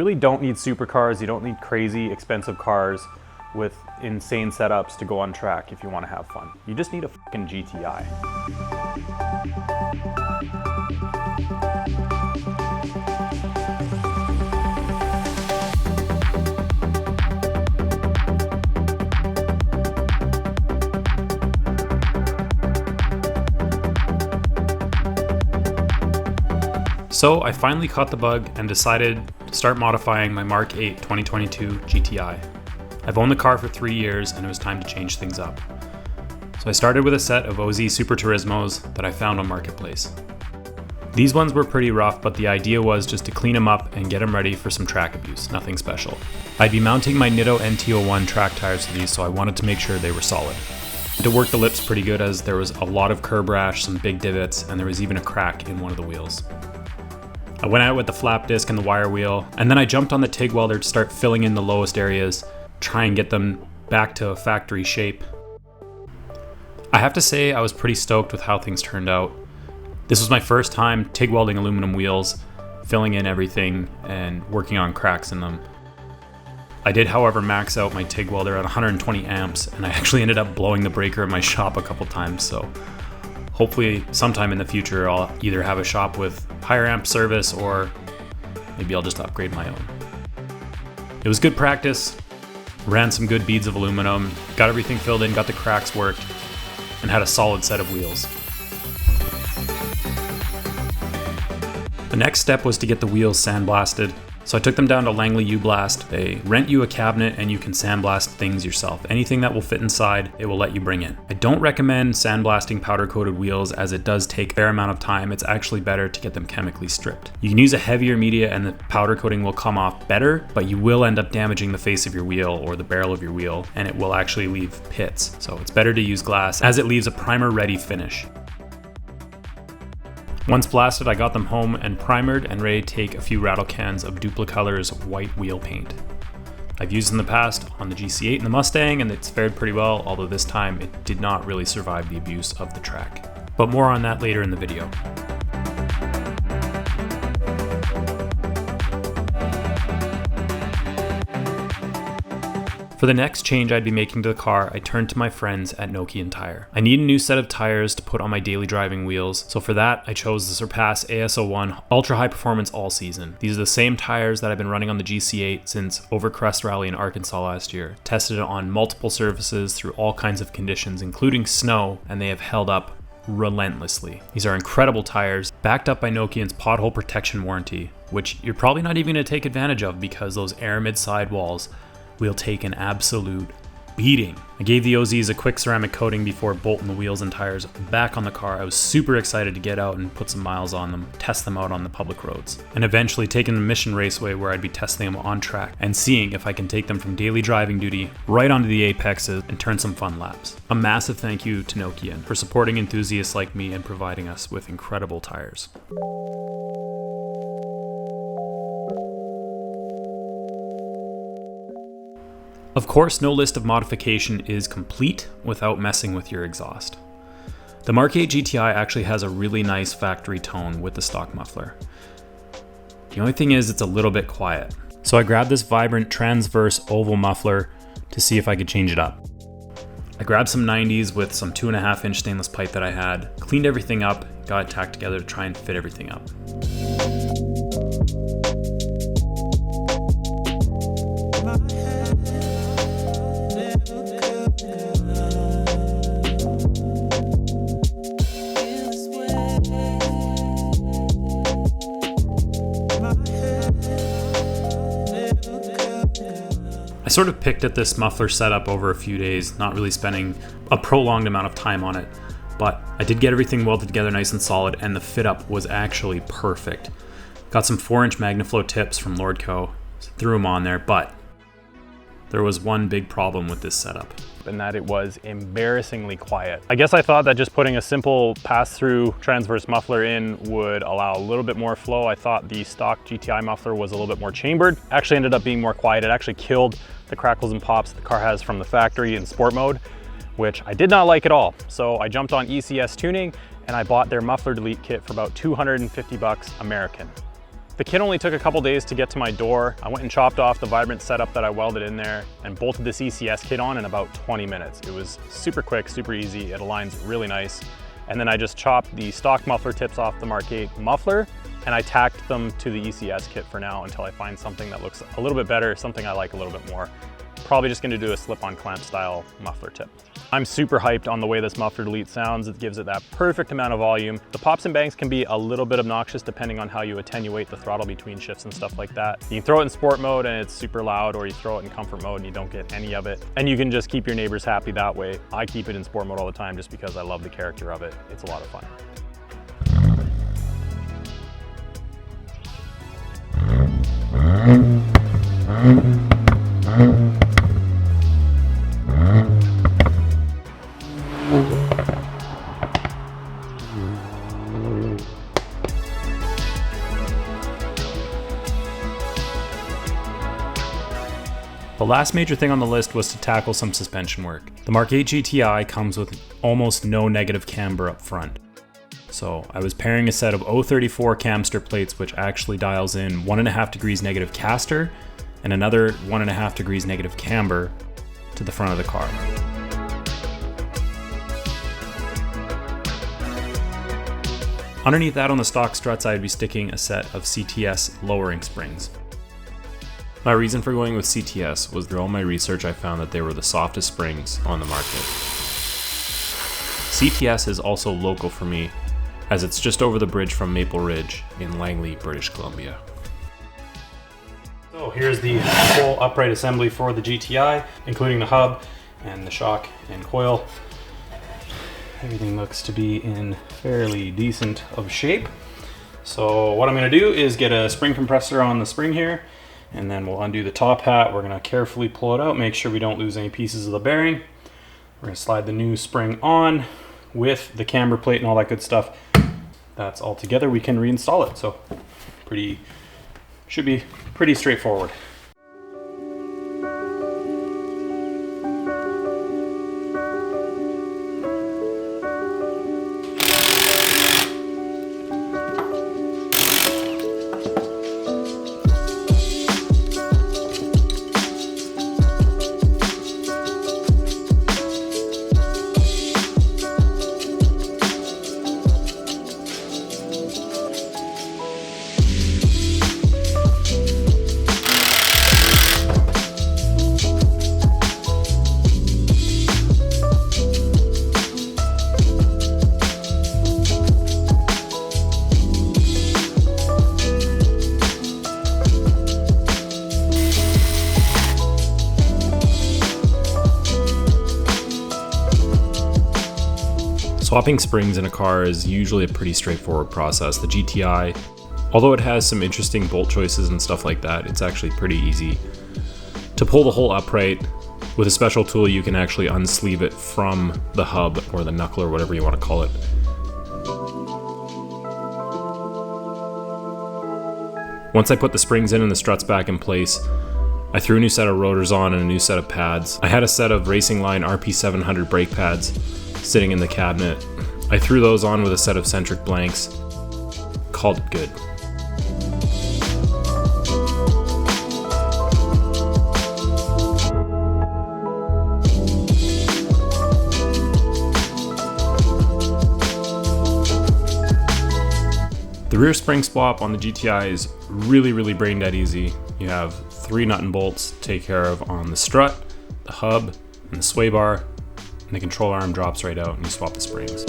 You really don't need supercars, you don't need crazy expensive cars with insane setups to go on track if you want to have fun. You just need a fucking GTI. So I finally caught the bug and decided to start modifying my Mark 8 2022 GTI. I've owned the car for 3 years and it was time to change things up. So I started with a set of OZ Super Turismos that I found on Marketplace. These ones were pretty rough, but the idea was just to clean them up and get them ready for some track abuse, nothing special. I'd be mounting my Nitto NT01 track tires to these, so I wanted to make sure they were solid. To work the lips pretty good as there was a lot of curb rash, some big divots, and there was even a crack in one of the wheels. I went out with the flap disc and the wire wheel, and then I jumped on the TIG welder to start filling in the lowest areas, try and get them back to a factory shape. I have to say I was pretty stoked with how things turned out. This was my first time TIG welding aluminum wheels, filling in everything and working on cracks in them. I did, however, max out my TIG welder at 120 amps, and I actually ended up blowing the breaker in my shop a couple times, so hopefully sometime in the future I'll either have a shop with higher amp service or maybe I'll just upgrade my own. It was good practice, ran some good beads of aluminum, got everything filled in, got the cracks worked, and had a solid set of wheels. The next step was to get the wheels sandblasted. So I took them down to Langley U-Blast. They rent you a cabinet and you can sandblast things yourself. Anything that will fit inside, it will let you bring in. I don't recommend sandblasting powder-coated wheels as it does take a fair amount of time. It's actually better to get them chemically stripped. You can use a heavier media and the powder coating will come off better, but you will end up damaging the face of your wheel or the barrel of your wheel, and it will actually leave pits. So it's better to use glass as it leaves a primer-ready finish. Once blasted, I got them home and primered and ready to take a few rattle cans of Duplicolor's white wheel paint. I've used in the past on the GC8 and the Mustang, and it's fared pretty well, although this time it did not really survive the abuse of the track. But more on that later in the video. For the next change I'd be making to the car, I turned to my friends at Nokian Tire. I need a new set of tires to put on my daily driving wheels, so for that I chose the Surpass AS01 Ultra High Performance All Season. These are the same tires that I've been running on the GC8 since Overcrest Rally in Arkansas last year. Tested it on multiple surfaces through all kinds of conditions, including snow, and they have held up relentlessly. These are incredible tires, backed up by Nokian's pothole protection warranty, which you're probably not even going to take advantage of because those aramid sidewalls will take an absolute beating. I gave the OZs a quick ceramic coating before bolting the wheels and tires back on the car. I was super excited to get out and put some miles on them, test them out on the public roads, and eventually take them to Mission Raceway where I'd be testing them on track and seeing if I can take them from daily driving duty right onto the apexes and turn some fun laps. A massive thank you to Nokian for supporting enthusiasts like me and providing us with incredible tires. Of course, no list of modification is complete without messing with your exhaust. The Mark 8 GTI actually has a really nice factory tone with the stock muffler. The only thing is it's a little bit quiet. So I grabbed this vibrant transverse oval muffler to see if I could change it up. I grabbed some 90s with some 2.5 inch stainless pipe that I had, cleaned everything up, got it tacked together to try and fit everything up. I sort of picked at this muffler setup over a few days, not really spending a prolonged amount of time on it, but I did get everything welded together nice and solid, and the fit up was actually perfect. Got some 4-inch MagnaFlow tips from Lordco, threw them on there, but there was one big problem with this setup, and that it was embarrassingly quiet. I guess I thought that just putting a simple pass-through transverse muffler in would allow a little bit more flow. I thought the stock GTI muffler was a little bit more chambered. Actually ended up being more quiet. It actually killed the crackles and pops the car has from the factory in sport mode, which I did not like at all. So I jumped on ECS Tuning and I bought their muffler delete kit for about 250 bucks American. The kit only took a couple days to get to my door. I went and chopped off the vibrant setup that I welded in there and bolted the CCS kit on in about 20 minutes. It was super quick, super easy. It aligns really nice. And then I just chopped the stock muffler tips off the Mark 8 muffler, and I tacked them to the ECS kit for now until I find something that looks a little bit better, something I like a little bit more. Probably just gonna do a slip-on clamp style muffler tip. I'm super hyped on the way this muffler delete sounds. It gives it that perfect amount of volume. The pops and bangs can be a little bit obnoxious depending on how you attenuate the throttle between shifts and stuff like that. You can throw it in sport mode and it's super loud, or you throw it in comfort mode and you don't get any of it. And you can just keep your neighbors happy that way. I keep it in sport mode all the time just because I love the character of it. It's a lot of fun. The last major thing on the list was to tackle some suspension work. The Mark 8 GTI comes with almost no negative camber up front. So I was pairing a set of 034 camster plates, which actually dials in 1.5 degrees negative caster and another 1.5 degrees negative camber to the front of the car. Underneath that, on the stock struts, I'd be sticking a set of CTS lowering springs. My reason for going with CTS was through all my research I found that they were the softest springs on the market. CTS is also local for me, as it's just over the bridge from Maple Ridge in Langley, British Columbia. So here's the full upright assembly for the GTI, including the hub and the shock and coil. Everything looks to be in fairly decent of shape. So what I'm going to do is get a spring compressor on the spring here, and then we'll undo the top hat. We're going to carefully pull it out, make sure we don't lose any pieces of the bearing. We're going to slide the new spring on with the camber plate and all that good stuff. That's all together. We can reinstall it. So should be pretty straightforward. Swapping springs in a car is usually a pretty straightforward process. The GTI, although it has some interesting bolt choices and stuff like that, it's actually pretty easy. To pull the whole upright, with a special tool you can actually unsleeve it from the hub or the knuckle or whatever you want to call it. Once I put the springs in and the struts back in place, I threw a new set of rotors on and a new set of pads. I had a set of Racing Line RP700 brake pads sitting in the cabinet. I threw those on with a set of centric blanks. Called it good. The rear spring swap on the GTI is really brain dead easy. You have 3 nut and bolts to take care of on the strut, the hub, and the sway bar, and the control arm drops right out and you swap the springs.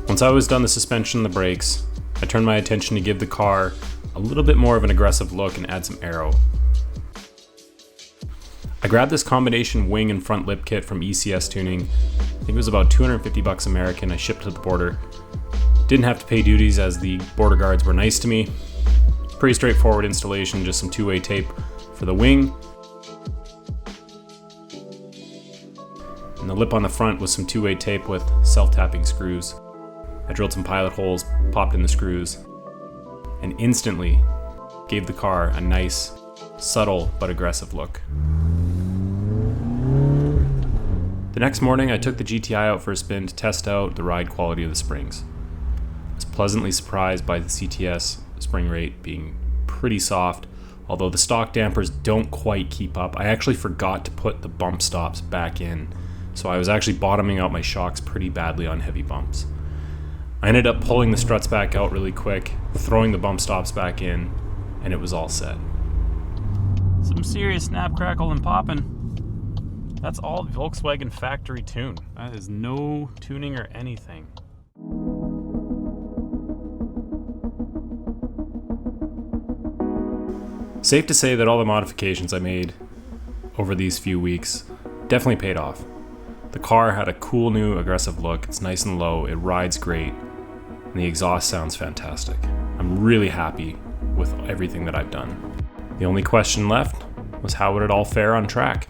Once I was done the suspension and the brakes, I turned my attention to give the car a little bit more of an aggressive look and add some Aero. I grabbed this combination wing and front lip kit from ECS Tuning. I think it was about 250 bucks American. I shipped to the border. Didn't have to pay duties as the border guards were nice to me. Pretty straightforward installation, just some 2-way tape for the wing. And the lip on the front was some 2-way tape with self-tapping screws. I drilled some pilot holes, popped in the screws, and instantly gave the car a nice, subtle but aggressive look. The next morning, I took the GTI out for a spin to test out the ride quality of the springs. I was pleasantly surprised by the CTS spring rate being pretty soft, although the stock dampers don't quite keep up. I actually forgot to put the bump stops back in, so I was actually bottoming out my shocks pretty badly on heavy bumps. I ended up pulling the struts back out really quick, throwing the bump stops back in, and it was all set. Some serious snap, crackle, and popping. That's all Volkswagen factory tune. That is no tuning or anything. Safe to say that all the modifications I made over these few weeks definitely paid off. The car had a cool new aggressive look, it's nice and low, it rides great, and the exhaust sounds fantastic. I'm really happy with everything that I've done. The only question left was how would it all fare on track?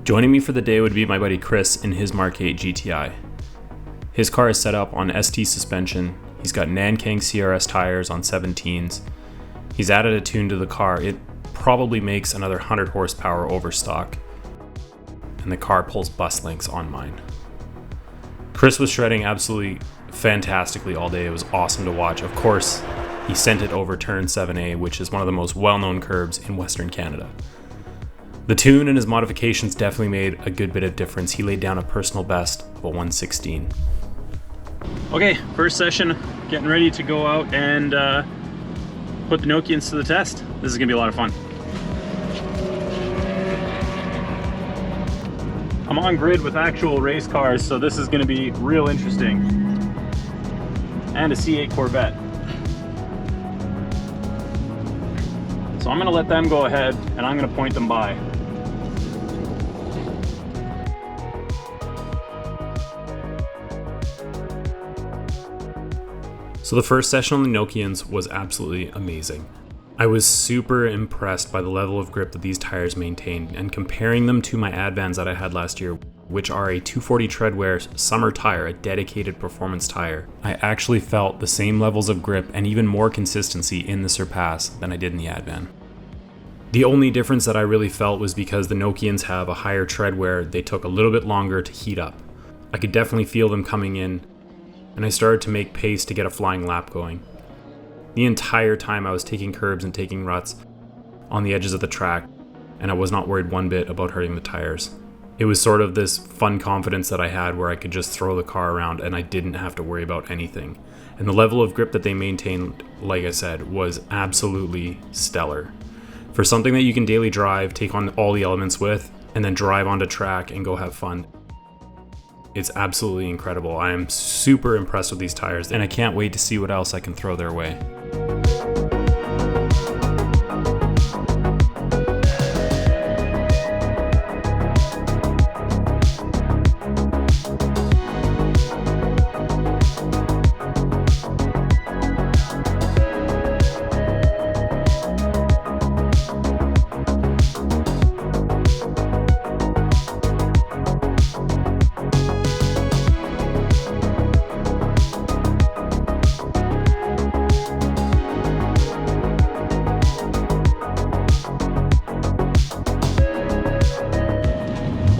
Joining me for the day would be my buddy Chris in his MK8 GTI. His car is set up on ST suspension, he's got Nankang CRS tires on 17s, he's added a tune to the car, it probably makes another 100 horsepower over stock, and the car pulls bus links on mine. Chris was shredding absolutely fantastically all day, it was awesome to watch. Of course, he sent it over turn 7A, which is one of the most well-known curbs in Western Canada. The tune and his modifications definitely made a good bit of difference. He laid down a personal best of a 116. Okay, first session, getting ready to go out and put the Nokians to the test. This is gonna be a lot of fun. I'm on grid with actual race cars, so this is gonna be real interesting. And a C8 Corvette. So I'm gonna let them go ahead and I'm gonna point them by. So the first session on the Nokians was absolutely amazing. I was super impressed by the level of grip that these tires maintained, and comparing them to my Advans that I had last year, which are a 240 treadwear summer tire, a dedicated performance tire, I actually felt the same levels of grip and even more consistency in the Surpass than I did in the Advan. The only difference that I really felt was because the Nokians have a higher treadwear, they took a little bit longer to heat up. I could definitely feel them coming in, and I started to make pace to get a flying lap going. The entire time I was taking curbs and taking ruts on the edges of the track, and I was not worried one bit about hurting the tires. It was sort of this fun confidence that I had where I could just throw the car around and I didn't have to worry about anything. And the level of grip that they maintained, like I said, was absolutely stellar. For something that you can daily drive, take on all the elements with, and then drive onto track and go have fun, it's absolutely incredible. I am super impressed with these tires, and I can't wait to see what else I can throw their way.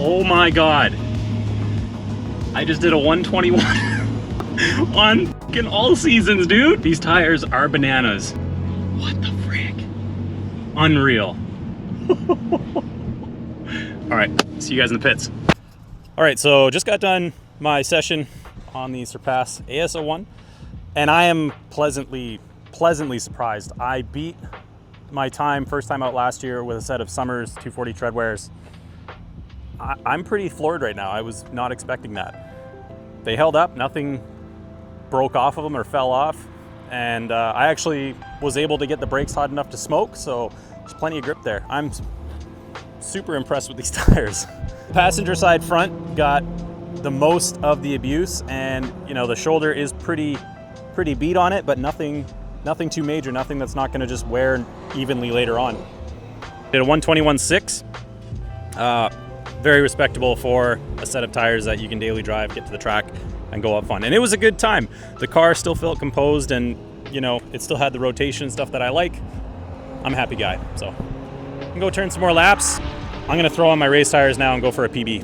Oh my god, I just did a 121 on fucking all seasons, dude. These tires are bananas. What the frick? Unreal. All right, see you guys in the pits. All right, so just got done my session on the Surpass AS01, and I am pleasantly surprised. I beat my time first time out last year with a set of Summers 240 treadwears. I'm pretty floored right now. I was not expecting that. They held up, nothing broke off of them or fell off, and I actually was able to get the brakes hot enough to smoke, so there's plenty of grip there. I'm super impressed with these tires. Passenger side front got the most of the abuse, and you know, the shoulder is pretty pretty beat on it, but nothing too major, nothing that's not gonna just wear evenly later on. Did a 121.6. Very respectable for a set of tires that you can daily drive, get to the track, and go have fun. And it was a good time. The car still felt composed, and you know, it still had the rotation and stuff that I like. I'm a happy guy, so I can go turn some more laps. I'm gonna throw on my race tires now and go for a PB.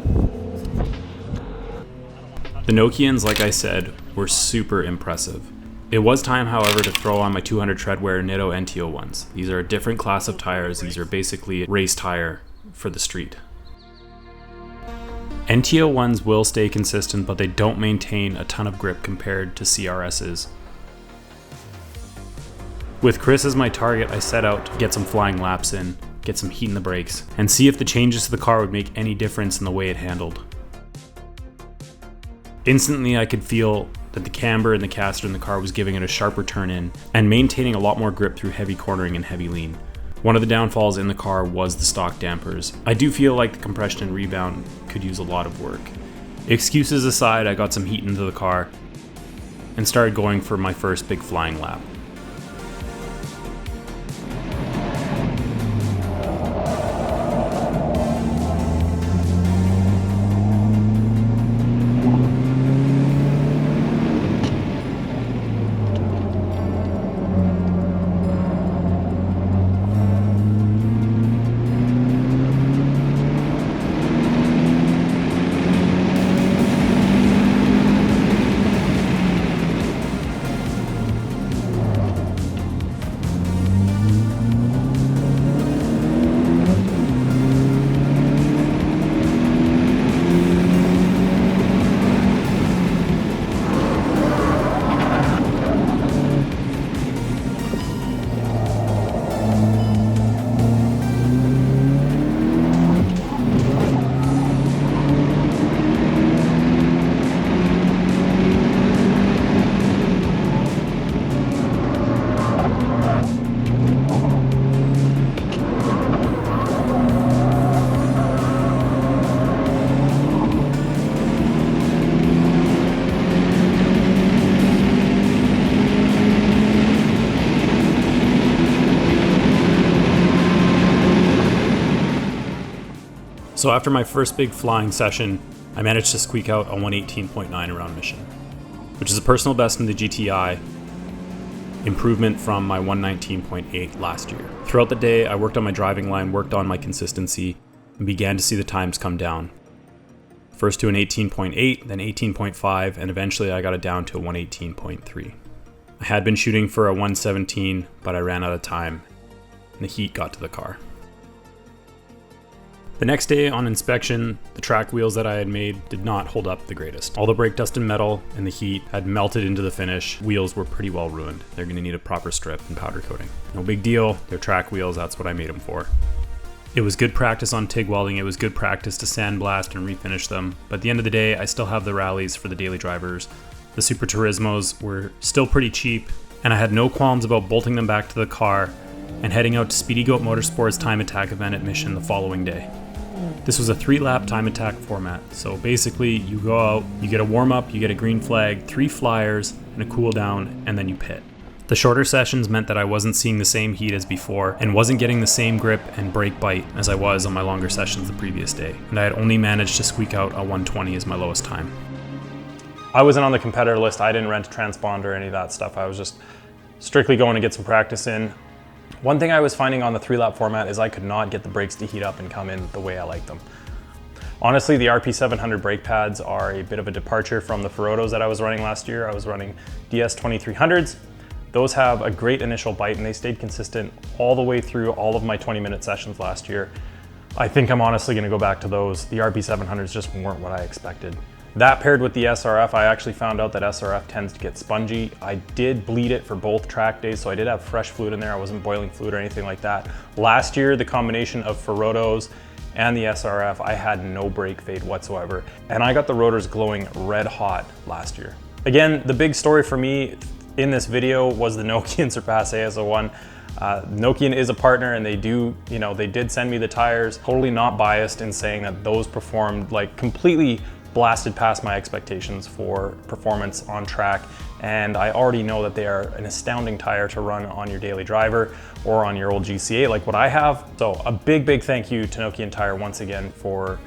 The Nokians, like I said, were super impressive. It was time, however, to throw on my 200 treadwear Nitto NTO ones. These are a different class of tires. These are basically a race tire for the street. NTO ones will stay consistent, but they don't maintain a ton of grip compared to CRS's. With Chris as my target, I set out to get some flying laps in, get some heat in the brakes, and see if the changes to the car would make any difference in the way it handled. Instantly, I could feel that the camber and the caster in the car was giving it a sharper turn in and maintaining a lot more grip through heavy cornering and heavy lean. One of the downfalls in the car was the stock dampers. I do feel like the compression and rebound could use a lot of work. Excuses aside, I got some heat into the car and started going for my first big flying lap. So after my first big flying session, I managed to squeak out a 118.9 around mission, which is a personal best in the GTI, improvement from my 119.8 last year. Throughout the day, I worked on my driving line, worked on my consistency, and began to see the times come down. First to an 18.8, then 18.5, and eventually I got it down to a 118.3. I had been shooting for a 117, but I ran out of time, and the heat got to the car. The next day on inspection, the track wheels that I had made did not hold up the greatest. All the brake dust and metal and the heat had melted into the finish. Wheels were pretty well ruined. They're going to need a proper strip and powder coating. No big deal, they're track wheels, that's what I made them for. It was good practice on TIG welding, it was good practice to sandblast and refinish them, but at the end of the day, I still have the rallies for the daily drivers. The Super Turismos were still pretty cheap, and I had no qualms about bolting them back to the car and heading out to Speedy Goat Motorsports time attack event at Mission the following day. This was a 3-lap time attack format, so basically you go out, you get a warm-up, you get a green flag, 3 flyers, and a cool down, and then you pit. The shorter sessions meant that I wasn't seeing the same heat as before and wasn't getting the same grip and brake bite as I was on my longer sessions the previous day, and I had only managed to squeak out a 120 as my lowest time. I wasn't on the competitor list, I didn't rent a transponder or any of that stuff, I was just strictly going to get some practice in. One thing I was finding on the 3-lap format is I could not get the brakes to heat up and come in the way I like them. Honestly, the RP700 brake pads are a bit of a departure from the Ferodos that I was running last year. I was running DS2300s. Those have a great initial bite and they stayed consistent all the way through all of my 20-minute sessions last year. I think I'm honestly gonna go back to those. The RP700s just weren't what I expected. That paired with the SRF, I actually found out that SRF tends to get spongy. I did bleed it for both track days, so I did have fresh fluid in there. I wasn't boiling fluid or anything like that. Last year, the combination of Ferodos and the SRF, I had no brake fade whatsoever. And I got the rotors glowing red hot last year. Again, the big story for me in this video was the Nokian Surpass AS01. Nokian is a partner and they did send me the tires. Totally not biased in saying that those performed like completely blasted past my expectations for performance on track and I already know that they are an astounding tire to run on your daily driver or on your old GC8 like what I have. So a big thank you to Nokian Tire once again for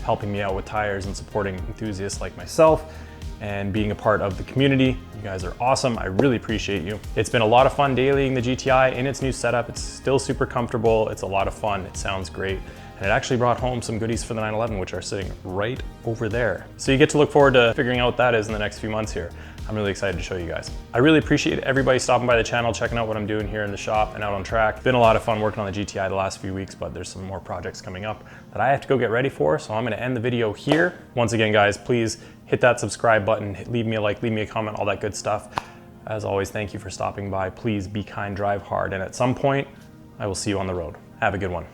helping me out with tires and supporting enthusiasts like myself and being a part of the community. You guys are awesome. I really appreciate you. It's been a lot of fun dailying the GTI in its new setup. It's still super comfortable. It's a lot of fun. It sounds great. And it actually brought home some goodies for the 911, which are sitting right over there. So you get to look forward to figuring out what that is in the next few months here. I'm really excited to show you guys. I really appreciate everybody stopping by the channel, checking out what I'm doing here in the shop and out on track. It's been a lot of fun working on the GTI the last few weeks, but there's some more projects coming up that I have to go get ready for. So I'm gonna end the video here. Once again, guys, please hit that subscribe button, leave me a like, leave me a comment, all that good stuff. As always, thank you for stopping by. Please be kind, drive hard, and at some point, I will see you on the road. Have a good one.